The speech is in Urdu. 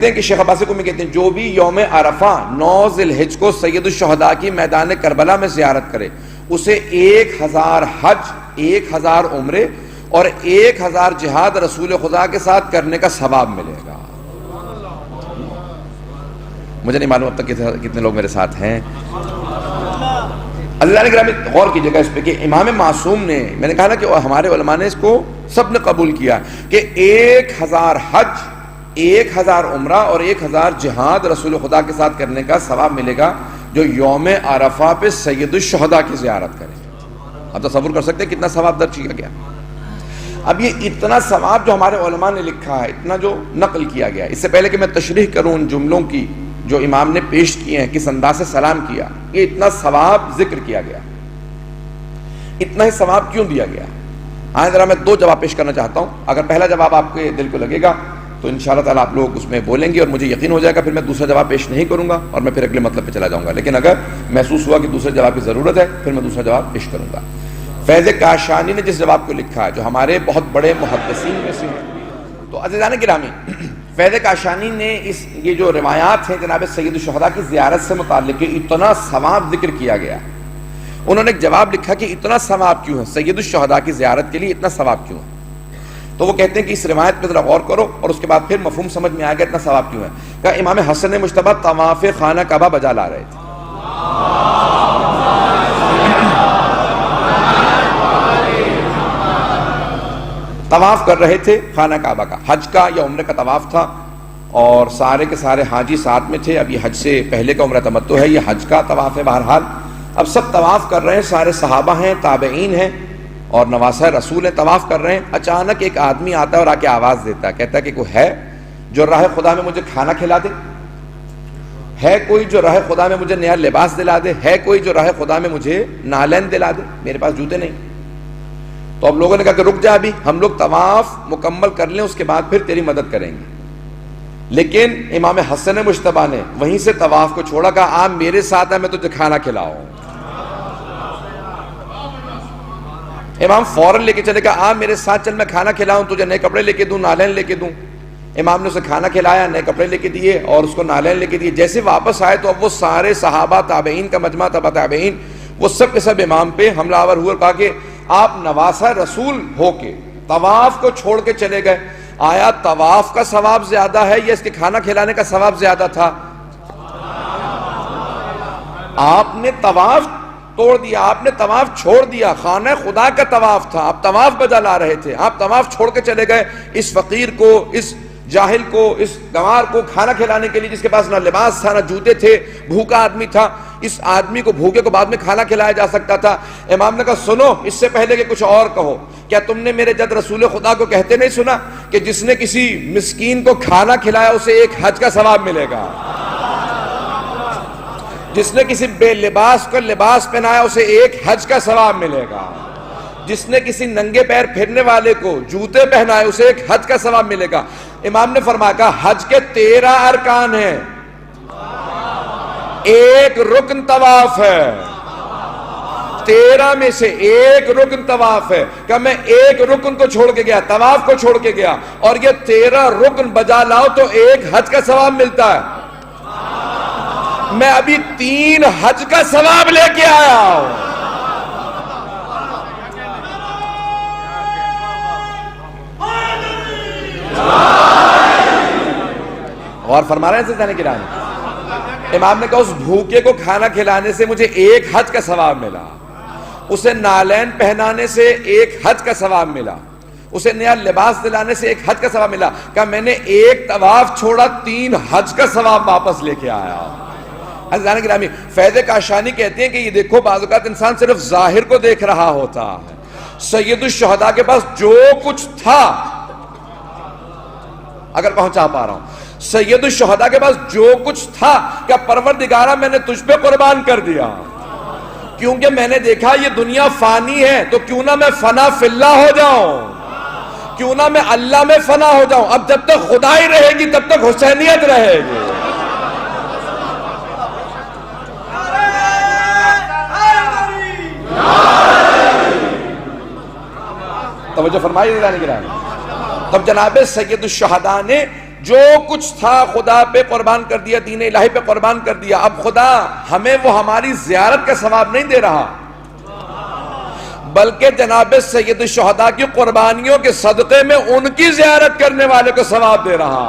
کہ شیخ عباسی کو میں کہتے ہیں جو بھی یوم عرفہ 9 ذی الحجہ کو سید الشہداء کی میدان کربلا میں زیارت کرے اسے 1000 حج، 1000 عمرے اور 1000 جہاد رسول خدا کے ساتھ کرنے کا ثواب ملے گا۔ مجھے نہیں معلوم اب تک کتنے لوگ میرے ساتھ ہیں۔ اللہ نے گرامی غور کیجئے گا اس پہ کہ امام معصوم نے، میں نے کہا نا کہ ہمارے علماء نے اس کو سب نے قبول کیا کہ 1000 حج، 1000 عمرہ اور 1000 جہاد رسول خدا کے ساتھ کرنے کا ثواب ملے گا جو یوم عرفہ پہ سید الشہداء کی زیارت کرے۔ اب تصور کر سکتے ہیں کتنا ثواب درج کیا گیا۔ اب یہ اتنا ثواب جو ہمارے علماء نے لکھا ہے، اتنا جو نقل کیا گیا، اس سے پہلے کہ میں تشریح کروں ان جملوں کی جو امام نے پیش کیے ہیں، کس انداز سے سلام کیا، یہ اتنا ثواب ذکر کیا گیا، اتنا ہی ثواب کیوں دیا گیا؟ آئیں ذرا میں 2 جواب پیش کرنا چاہتا ہوں۔ اگر پہلا جواب آپ کے دل کو لگے گا تو انشاءاللہ تعالیٰ آپ لوگ اس میں بولیں گے اور مجھے یقین ہو جائے گا، پھر میں دوسرا جواب پیش نہیں کروں گا اور میں پھر اگلے مطلب پہ چلا جاؤں گا۔ لیکن اگر محسوس ہوا کہ دوسرے جواب کی ضرورت ہے پھر میں دوسرا جواب پیش کروں گا۔ فیض کاشانی نے جس جواب کو لکھا ہے، جو ہمارے بہت بڑے محدثین میں سے ہیں، تو عزیزان گرامی، فیض کاشانی نے یہ جو روایات ہیں جناب سید الشہداء کی زیارت سے متعلق اتنا ثواب ذکر کیا گیا، انہوں نے ایک جواب لکھا کہ اتنا ثواب کیوں ہے سید الشہداء کی زیارت کے لیے، اتنا ثواب کیوں ہے؟ تو وہ کہتے ہیں کہ اس روایت پہ ذرا غور کرو اور اس کے بعد پھر مفہوم سمجھ میں آ گیا اتنا ثواب کیوں ہے۔ کہ امام حسن مجتبی طواف خانہ کعبہ بجا لا رہے تھے، طواف کر رہے تھے خانہ کعبہ کا، حج کا یا عمرے کا طواف تھا، اور سارے کے سارے حاجی ساتھ میں تھے۔ اب یہ حج سے پہلے کا عمرہ تمتع ہے، یہ حج کا طواف ہے۔ بہرحال اب سب طواف کر رہے ہیں، سارے صحابہ ہیں، تابعین ہیں اور نواسہ رسول ہیں، طواف کر رہے ہیں۔ اچانک ایک آدمی آتا ہے اور آ کے آواز دیتا ہے، کہتا ہے کہ کوئی ہے جو راہ خدا میں مجھے کھانا کھلا دے، ہے کوئی جو راہ خدا میں مجھے نیا لباس دلا دے، ہے کوئی جو راہ خدا میں مجھے نالین دلا دے، میرے پاس جوتے نہیں۔ تو اب لوگوں نے کہا کہ رک جا، ابھی ہم لوگ طواف مکمل کر لیں، اس کے بعد پھر تیری مدد کریں گے۔ لیکن امام حسن مجتبی نے وہیں سے طواف کو چھوڑا، کہا آپ میرے ساتھ ہے، میں تجھے کھانا کھلاؤں۔ امام فوراً لے کے چلے، کہا آپ میرے ساتھ چل، میں کھانا کھلاؤں، تجھے نئے کپڑے لے کے دوں، نالین لے کے دوں۔ امام نے اسے کھانا کھلایا، نئے کپڑے لے کے دیے اور اس کو نالین لے کے دیے۔ جیسے واپس آئے تو اب وہ سارے صحابہ، تابعین کا مجمع، تبع تابعین، وہ سب کے سب امام پہ حملہ آور ہوئے اور کہا کہ آپ نواسہ رسول ہو کے طواف کو چھوڑ کے چلے گئے، آیا طواف کا ثواب زیادہ ہے یا اس کے کھانا کھلانے کا ثواب زیادہ تھا؟ آپ نے طواف توڑ دیا، آپ نے طواف چھوڑ دیا، خانہ خدا کا طواف تھا، آپ طواف بجا لا رہے تھے، آپ طواف چھوڑ کے چلے گئے اس فقیر کو، اس جاہل کو، اس گنوار کو کھانا کھلانے کے لیے، جس کے پاس نہ لباس تھا نہ جوتے تھے، بھوکا آدمی تھا۔ اس آدمی کو بھوکے کو بعد میں کھانا کھلایا جا سکتا تھا۔ امام نے کہا سنو، اس سے پہلے کہ کچھ اور کہو، کیا تم نے میرے جد رسول خدا کو کہتے نہیں سنا کہ جس نے کسی مسکین کو کھانا کھلایا اسے 1 حج کا ثواب ملے گا، جس نے کسی بے لباس کو لباس پہنایا اسے 1 حج کا ثواب ملے گا، جس نے کسی ننگے پیر پھرنے والے کو جوتے پہنائے اسے 1 حج کا ثواب ملے گا۔ امام نے فرمایا کہ حج کے 13 ارکان ہیں، 1 رکن طواف ہے، 13 میں سے 1 رکن طواف ہے۔ کہ میں 1 رکن کو چھوڑ کے گیا، طواف کو چھوڑ کے گیا، اور یہ 13 رکن بجا لاؤ تو 1 حج کا ثواب ملتا ہے۔ میں ابھی 3 حج کا ثواب لے کے آیا ہوں۔ اور فرما رہے ہیں سلطان کرام، امام نے کہا اس بھوکے کو کھانا کھلانے سے مجھے 1 حج کا ثواب ملا، اسے نالین پہنانے سے 1 حج کا ثواب ملا، اسے نیا لباس دلانے سے 1 حج کا ثواب ملا۔ کہ میں نے 1 طواف چھوڑا، 3 حج کا ثواب واپس لے کے آیا۔ عزیزان گرامی، فیض کاشانی کہتے ہیں کہ یہ دیکھو بعض اوقات انسان صرف ظاہر کو دیکھ رہا ہوتا ہے۔ سید الشہداء کے پاس جو کچھ تھا، اگر پہنچا پا رہا ہوں، سید الشہداء کے پاس جو کچھ تھا، کہ پروردگارہ میں نے تجھ پہ قربان کر دیا، کیونکہ میں نے دیکھا یہ دنیا فانی ہے، تو کیوں نہ میں فنا فی اللہ ہو جاؤں، کیوں نہ میں اللہ میں فنا ہو جاؤں۔ اب جب تک خدائی رہے گی تب تک حسینیت رہے گی۔ توجہ فرمائیے۔ تب جناب سید الشہداء نے جو کچھ تھا خدا پہ قربان کر دیا، دین الہی پہ قربان کر دیا، اب خدا ہمیں وہ ہماری زیارت کا ثواب نہیں دے رہا، بلکہ جناب سید الشہداء کی قربانیوں کے صدقے میں ان کی زیارت کرنے والے کو ثواب دے رہا۔